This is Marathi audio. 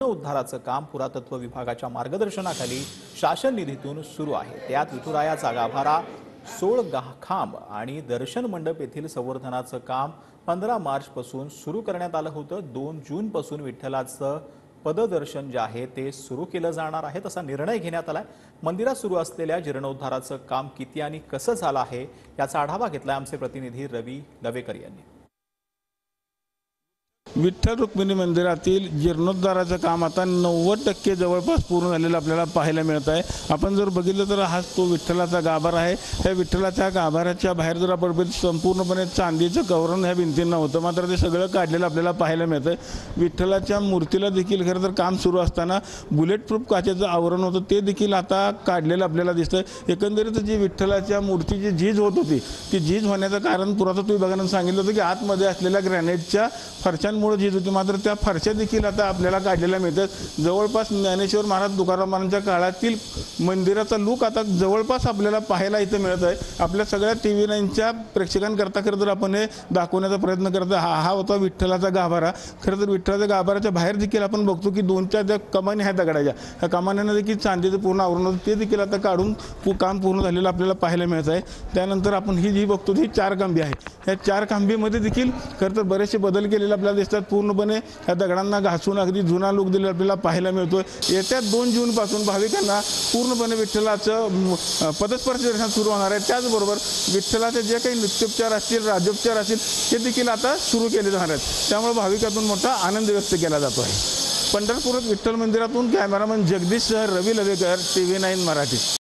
उद्धाराचं काम पुरातत्व विभागाच्या मार्गदर्शनाखाली शासन निधीतून सुरू आहे। त्यात विठुरायाचा गाभारा, 16 खांब आणि दर्शन मंडप येथील संवर्धनाचं काम 15 मार्च पासून सुरू करण्यात आलं होतं। 2 जून पासून विठ्ठलाचं पददर्शन जे आहे ते सुरू केलं जाणार आहे, तसा निर्णय घेण्यात आलाय। मंदिरात सुरू असलेल्या जीर्णोद्धाराचं काम किती आणि कसं झालं आहे याचा आढावा घेतलाय आमचे प्रतिनिधी रवी लवेकर यांनी। विठ्ठल रुक्मिणी मंदिरातील जीर्णोद्धाराचं काम आता 90% जवळपास पूर्ण झालेलं आपल्याला पाहायला मिळत आहे। आपण जर बघितलं तर हा तो विठ्ठलाचा गाभारा आहे। त्या विठ्ठलाच्या गाभाऱ्याच्या बाहेर जर आपण संपूर्णपणे चांदीचं कवरण ह्या भिंतींना होतं, मात्र ते सगळं काढलेलं आपल्याला पाहायला मिळतं। विठ्ठलाच्या मूर्तीला देखील खरं तर काम सुरू असताना बुलेट प्रूफ काचेचं आवरण होतं, ते देखील आता काढलेलं आपल्याला दिसतं। एकंदरीत जी विठ्ठलाच्या मूर्तीची झीज होत होती, ती झीज होण्याचं कारण पुरातत्व विभागानं सांगितलं होतं की आतमध्ये असलेल्या ग्रॅनाइटच्या फरशांमुळे झीज होती, मात्र त्या फरशा देखील आता आपल्याला काढलेल्या मिळतात। जवळपास ज्ञानेश्वर महाराज तुकारामांच्या काळातील मंदिराचा लूक आता जवळपास आपल्याला पाहायला इथं मिळत आहे। आपल्या सगळ्या TV9च्या प्रेक्षकांकरता खरं तर आपण हे दाखवण्याचा प्रयत्न करतो। हा होता विठ्ठलाचा गाभारा। खरं तर विठ्ठलाच्या गाभाऱ्याच्या बाहेर देखील आपण बघतो की 2-4 ज्या कमानी आहेत दगडाच्या, त्या कमान्यांना देखील चांदीचं पूर्ण आवरण होतं, ते देखील आता काढून काम पूर्ण झालेलं आपल्याला पाहायला मिळत आहे। त्यानंतर आपण ही जी बघतो ही 4 खांबी आहे। ह्या 4 खांबीमध्ये देखील खरं तर बरेचसे बदल केलेले आपल्याला दिसतात। पूर्णपणे ह्या दगडांना घासून अगदी जुना लूक दिलेला आपल्याला पाहायला मिळतोय। येत्या 2 जून पासून भाविकांना पूर्णपणे विठ्ठलाचं पदस्पर्श दर्शन सुरू होणार आहे। त्याचबरोबर विठ्ठलाचे जे काही नृत्योपचार असतील, राज्योपचार असतील, ते देखील आता सुरू केले जाणार आहेत। त्यामुळे भाविकातून मोठा आनंद व्यक्त केला जातो आहे। पंढरपूर विठ्ठल मंदिरातून कॅमेरामन जगदीश सह रवी लवेकर, TV9 मराठी।